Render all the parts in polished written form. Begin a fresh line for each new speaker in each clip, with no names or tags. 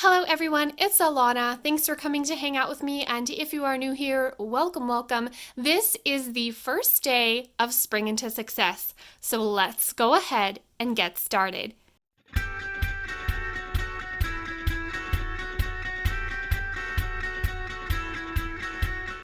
Hello everyone, it's Alana. Thanks for coming to hang out with me, and if you are new here, welcome, welcome. This is the first day of Spring into Success, so let's go ahead and get started.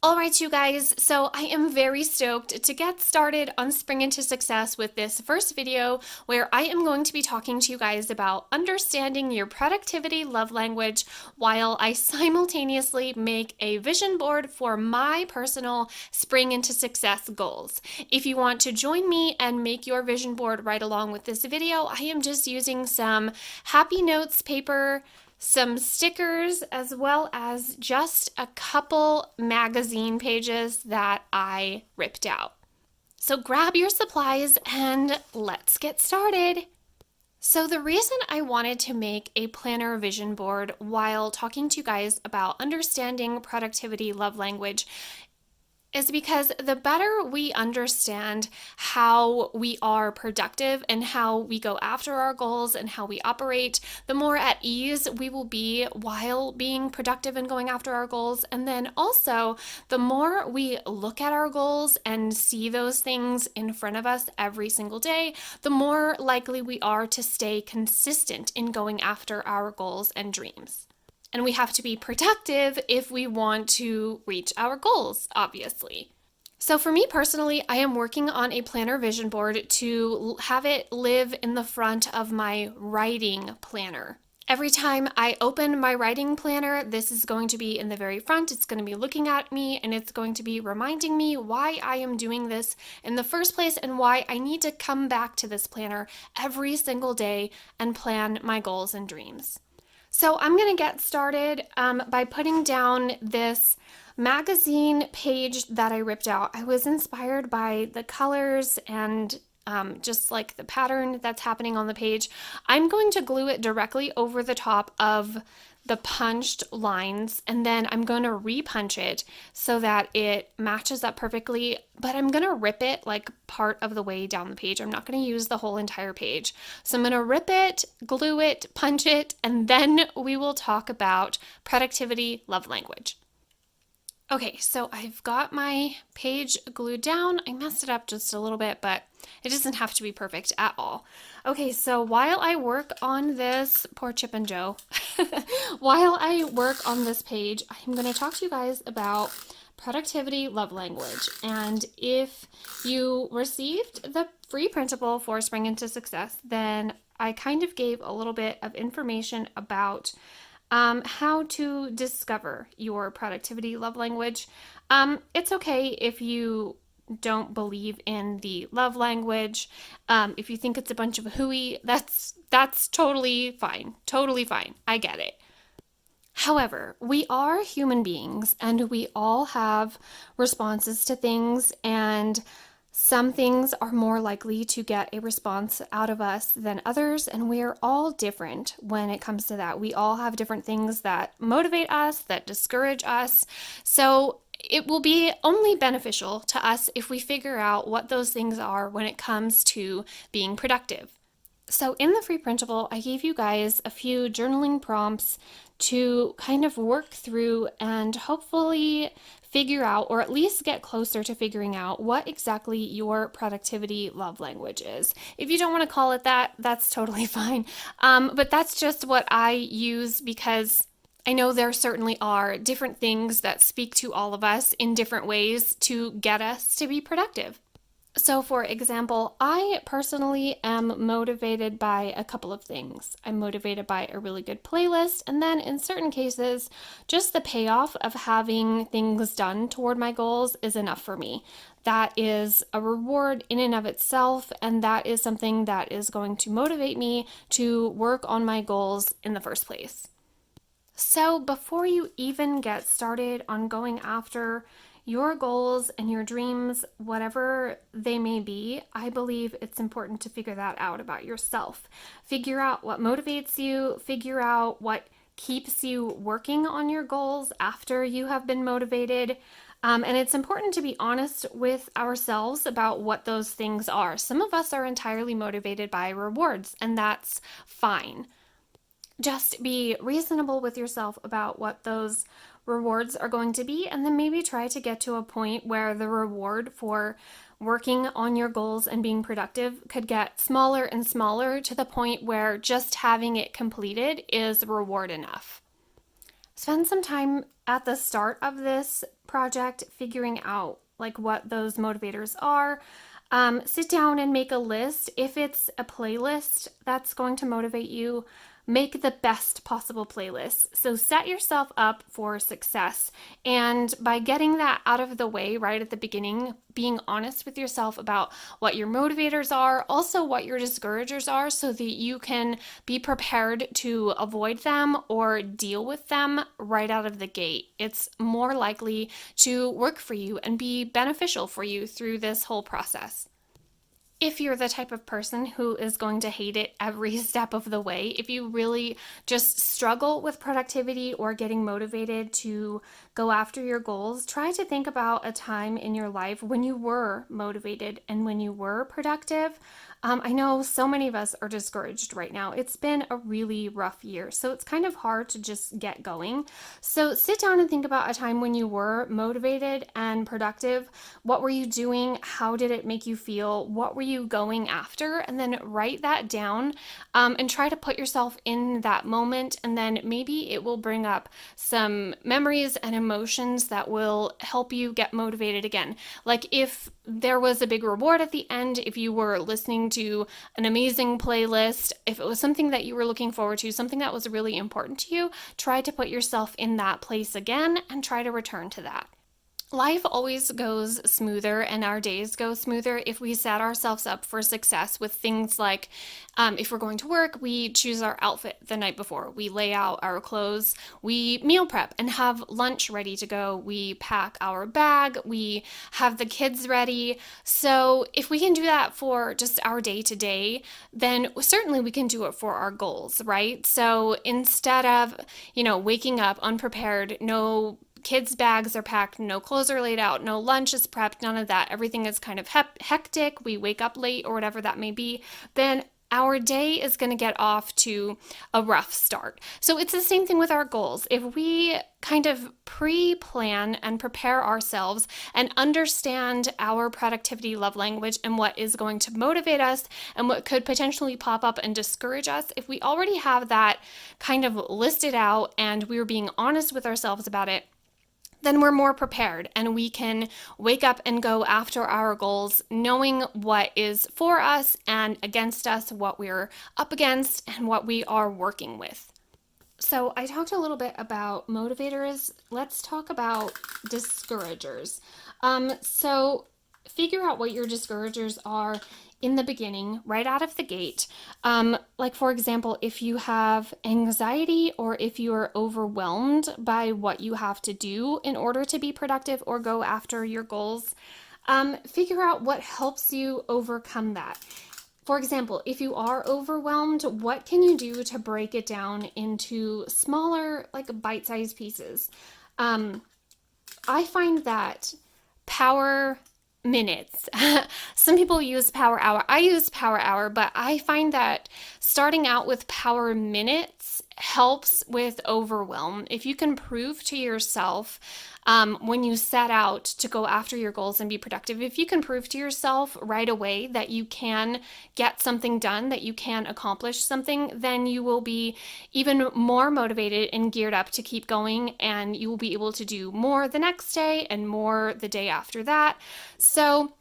All right, you guys, so I am very stoked to get started on Spring into Success with this first video where I am going to be talking to you guys about understanding your productivity love language while I simultaneously make a vision board for my personal Spring into Success goals. If you want to join me and make your vision board right along with this video, I am just using some Happy Notes paper, some stickers, as well as just a couple magazine pages that I ripped out. So grab your supplies and let's get started. So the reason I wanted to make a planner vision board while talking to you guys about understanding productivity love language is because the better we understand how we are productive and how we go after our goals and how we operate, the more at ease we will be while being productive and going after our goals. And then also, the more we look at our goals and see those things in front of us every single day, the more likely we are to stay consistent in going after our goals and dreams. And we have to be productive if we want to reach our goals, obviously. So for me personally, I am working on a planner vision board to have it live in the front of my writing planner. Every time I open my writing planner, this is going to be in the very front. It's going to be looking at me and it's going to be reminding me why I am doing this in the first place and why I need to come back to this planner every single day and plan my goals and dreams. So I'm going to get started by putting down this magazine page that I ripped out. I was inspired by the colors and just like the pattern that's happening on the page. I'm going to glue it directly over the top of the punched lines, and then I'm going to repunch it so that it matches up perfectly, but I'm going to rip it like part of the way down the page. I'm not going to use the whole entire page. So I'm going to rip it, glue it, punch it, and then we will talk about productivity love language. Okay, so I've got my page glued down. I messed it up just a little bit, but it doesn't have to be perfect at all. Okay, so while I work on this, poor Chip and Jo, while I work on this page, I'm going to talk to you guys about productivity love language. And if you received the free printable for Spring into Success, then I kind of gave a little bit of information about how to discover your productivity love language. It's okay if you don't believe in the love language. If you think it's a bunch of hooey, that's totally fine. Totally fine. I get it. However, we are human beings and we all have responses to things, and some things are more likely to get a response out of us than others, and we are all different when it comes to that. We all have different things that motivate us, that discourage us. So it will be only beneficial to us if we figure out what those things are when it comes to being productive. So in the free printable, I gave you guys a few journaling prompts to kind of work through and hopefully figure out, or at least get closer to figuring out, what exactly your productivity love language is. If you don't want to call it that, that's totally fine. But that's just what I use because I know there certainly are different things that speak to all of us in different ways to get us to be productive. So for example, I personally am motivated by a couple of things. I'm motivated by a really good playlist, and then in certain cases, just the payoff of having things done toward my goals is enough for me. That is a reward in and of itself, and that is something that is going to motivate me to work on my goals in the first place. So before you even get started on going after your goals and your dreams, whatever they may be, I believe it's important to figure that out about yourself. Figure out what motivates you, figure out what keeps you working on your goals after you have been motivated. And it's important to be honest with ourselves about what those things are. Some of us are entirely motivated by rewards, and that's fine. Just be reasonable with yourself about what those rewards are going to be, and then maybe try to get to a point where the reward for working on your goals and being productive could get smaller and smaller to the point where just having it completed is reward enough. Spend some time at the start of this project figuring out like what those motivators are. Sit down and make a list. If it's a playlist that's going to motivate you, make the best possible playlist. So set yourself up for success. And by getting that out of the way right at the beginning, being honest with yourself about what your motivators are, also what your discouragers are, so that you can be prepared to avoid them or deal with them right out of the gate. It's more likely to work for you and be beneficial for you through this whole process. If you're the type of person who is going to hate it every step of the way, if you really just struggle with productivity or getting motivated to go after your goals, try to think about a time in your life when you were motivated and when you were productive. I know so many of us are discouraged right now. It's been a really rough year, so it's kind of hard to just get going. So sit down and think about a time when you were motivated and productive. What were you doing? How did it make you feel? What were you going after? And then write that down, and try to put yourself in that moment. And then maybe it will bring up some memories and emotions that will help you get motivated again. Like if there was a big reward at the end, if you were listening to an amazing playlist, if it was something that you were looking forward to, something that was really important to you, try to put yourself in that place again and try to return to that. Life always goes smoother and our days go smoother if we set ourselves up for success with things like if we're going to work, we choose our outfit the night before. We lay out our clothes, we meal prep and have lunch ready to go. We pack our bag, we have the kids ready. So if we can do that for just our day to day, then certainly we can do it for our goals, right? So instead of, waking up unprepared, no kids' bags are packed, no clothes are laid out, no lunch is prepped, none of that. Everything is kind of hectic. We wake up late or whatever that may be. Then our day is going to get off to a rough start. So it's the same thing with our goals. If we kind of pre-plan and prepare ourselves and understand our productivity love language and what is going to motivate us and what could potentially pop up and discourage us, if we already have that kind of listed out and we're being honest with ourselves about it, then we're more prepared and we can wake up and go after our goals, knowing what is for us and against us, what we're up against, and what we are working with. So I talked a little bit about motivators. Let's talk about discouragers. So figure out what your discouragers are in the beginning, right out of the gate. Like, for example, if you have anxiety or if you are overwhelmed by what you have to do in order to be productive or go after your goals, figure out what helps you overcome that. For example, if you are overwhelmed, what can you do to break it down into smaller, like bite-sized pieces? I find that power minutes. Some people use power hour. I use power hour, but I find that starting out with power minutes helps with overwhelm. If you can prove to yourself when you set out to go after your goals and be productive, if you can prove to yourself right away that you can get something done, that you can accomplish something, then you will be even more motivated and geared up to keep going, and you will be able to do more the next day and more the day after that. So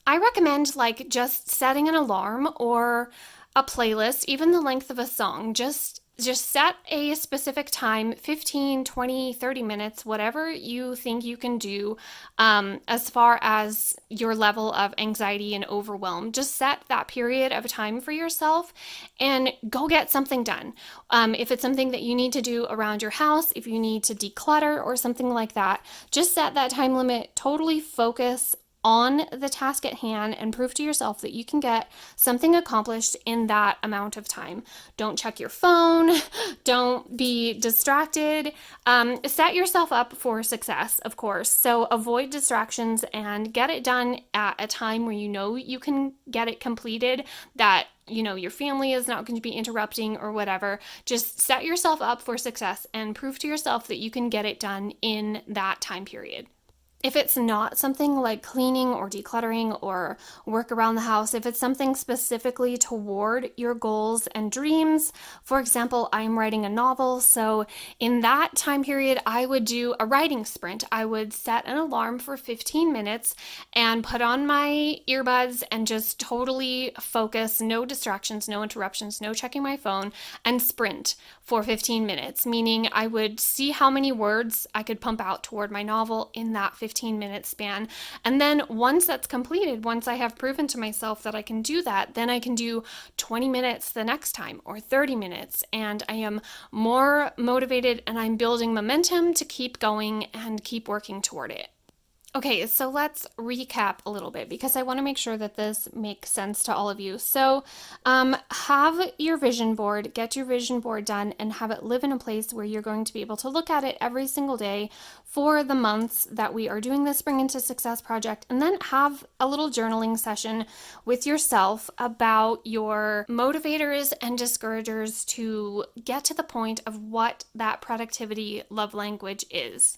I recommend like just setting an alarm or a playlist, even the length of a song. Just set a specific time, 15, 20, 30 minutes, whatever you think you can do as far as your level of anxiety and overwhelm. Just set that period of time for yourself and go get something done. If it's something that you need to do around your house, if you need to declutter or something like that, just set that time limit, totally focus on the task at hand and prove to yourself that you can get something accomplished in that amount of time. Don't check your phone. Don't be distracted. Set yourself up for success, of course. So avoid distractions and get it done at a time where you know you can get it completed that your family is not going to be interrupting or whatever. Just set yourself up for success and prove to yourself that you can get it done in that time period. If it's not something like cleaning or decluttering or work around the house, if it's something specifically toward your goals and dreams, for example, I'm writing a novel, so in that time period, I would do a writing sprint. I would set an alarm for 15 minutes and put on my earbuds and just totally focus, no distractions, no interruptions, no checking my phone, and sprint for 15 minutes, meaning I would see how many words I could pump out toward my novel in that 15-minute span. And then once that's completed, once I have proven to myself that I can do that, then I can do 20 minutes the next time or 30 minutes. And I am more motivated and I'm building momentum to keep going and keep working toward it. Okay, so let's recap a little bit because I want to make sure that this makes sense to all of you. So, have your vision board, get your vision board done, and have it live in a place where you're going to be able to look at it every single day for the months that we are doing the Spring into Success project. And then have a little journaling session with yourself about your motivators and discouragers to get to the point of what that productivity love language is.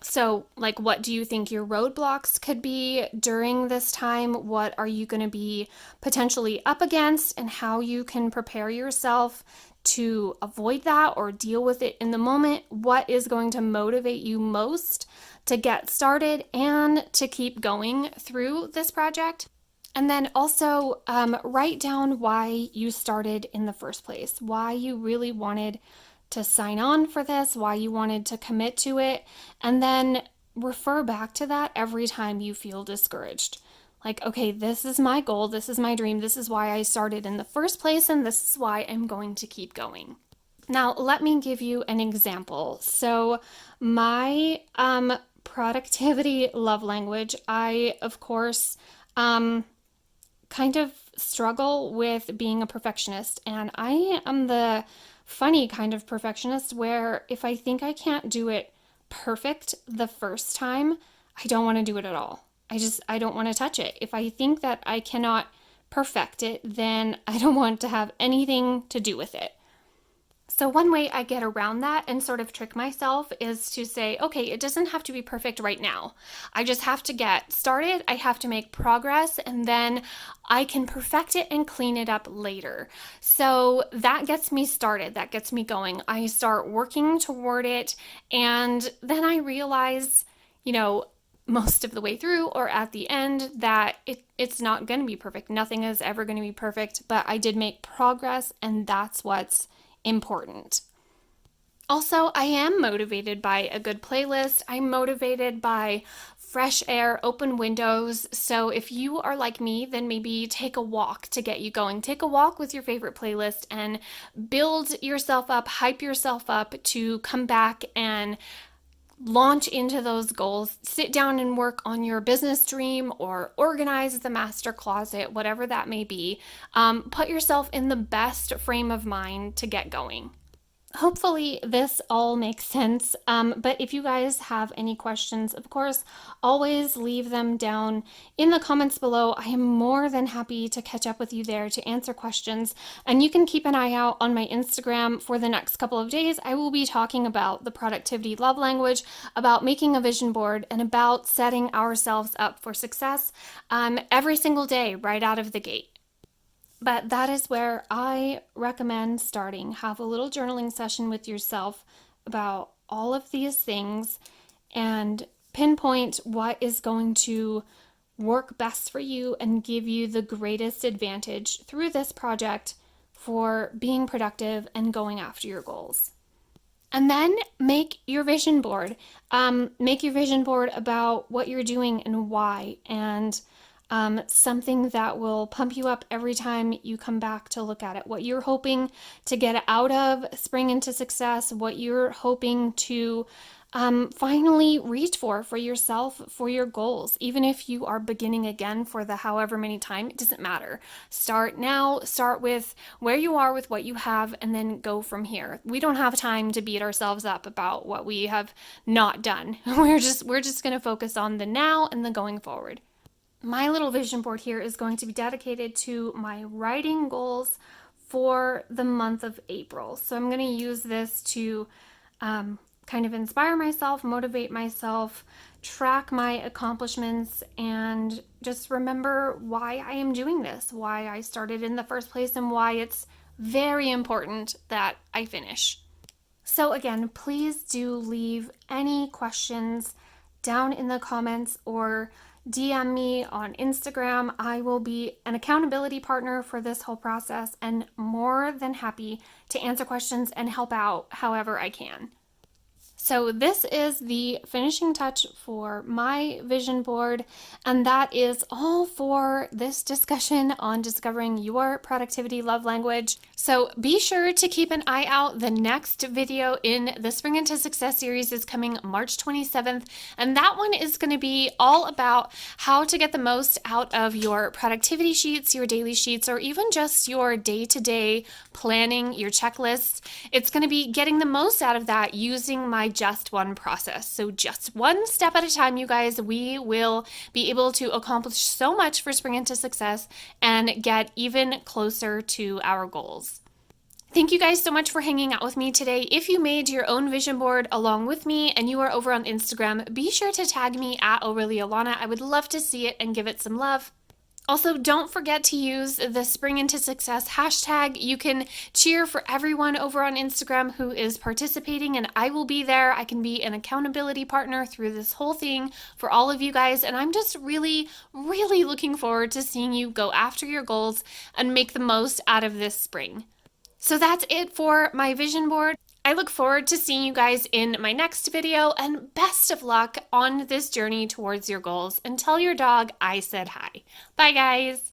So, like, what do you think your roadblocks could be during this time? What are you going to be potentially up against, and how you can prepare yourself to avoid that or deal with it in the moment? What is going to motivate you most to get started and to keep going through this project? And then also write down why you started in the first place, why you really wanted to sign on for this, why you wanted to commit to it, and then refer back to that every time you feel discouraged. Like, okay, this is my goal, this is my dream, this is why I started in the first place, and this is why I'm going to keep going. Now, let me give you an example. So, my productivity love language, I, of course, kind of struggle with being a perfectionist, and I am the funny kind of perfectionist where if I think I can't do it perfect the first time, I don't want to do it at all. I don't want to touch it. If I think that I cannot perfect it, then I don't want to have anything to do with it. So one way I get around that and sort of trick myself is to say, okay, it doesn't have to be perfect right now. I just have to get started. I have to make progress, and then I can perfect it and clean it up later. So that gets me started. That gets me going. I start working toward it, and then I realize, most of the way through or at the end that it's not going to be perfect. Nothing is ever going to be perfect, but I did make progress, and that's what's important. Also, I am motivated by a good playlist. I'm motivated by fresh air, open windows. So if you are like me, then maybe take a walk to get you going. Take a walk with your favorite playlist and build yourself up, hype yourself up to come back and launch into those goals. Sit down and work on your business dream or organize the master closet, whatever that may be. Put yourself in the best frame of mind to get going. Hopefully this all makes sense, but if you guys have any questions, of course, always leave them down in the comments below. I am more than happy to catch up with you there to answer questions, and you can keep an eye out on my Instagram for the next couple of days. I will be talking about the productivity love language, about making a vision board, and about setting ourselves up for success every single day right out of the gate. But that is where I recommend starting. Have a little journaling session with yourself about all of these things and pinpoint what is going to work best for you and give you the greatest advantage through this project for being productive and going after your goals. And then make your vision board. Make your vision board about what you're doing and why, and something that will pump you up every time you come back to look at it. What you're hoping to get out of Spring into Success, what you're hoping to finally reach for yourself, for your goals. Even if you are beginning again for the however many time, it doesn't matter. Start now, start with where you are with what you have, and then go from here. We don't have time to beat ourselves up about what we have not done. We're just going to focus on the now and the going forward. my little vision board here is going to be dedicated to my writing goals for the month of April. So I'm going to use this to kind of inspire myself, motivate myself, track my accomplishments, and just remember why I am doing this, why I started in the first place, and why it's very important that I finish. So, again, please do leave any questions down in the comments or DM me on Instagram. I will be an accountability partner for this whole process and more than happy to answer questions and help out however I can. So this is the finishing touch for my vision board, and that is all for this discussion on discovering your productivity love language. So be sure to keep an eye out. The next video in the Spring into Success series is coming March 27th, and that one is going to be all about how to get the most out of your productivity sheets, your daily sheets, or even just your day-to-day planning, your checklists. It's going to be getting the most out of that using my just one process. So just one step at a time, you guys, we will be able to accomplish so much for Spring into Success and get even closer to our goals. Thank you guys so much for hanging out with me today. If you made your own vision board along with me and you are over on Instagram, be sure to tag me at Alana. I would love to see it and give it some love. Also, don't forget to use the Spring into Success hashtag. You can cheer for everyone over on Instagram who is participating, and I will be there. I can be an accountability partner through this whole thing for all of you guys, and I'm just really, really looking forward to seeing you go after your goals and make the most out of this spring. So that's it for my vision board. I look forward to seeing you guys in my next video, and best of luck on this journey towards your goals. And tell your dog I said hi. Bye, guys.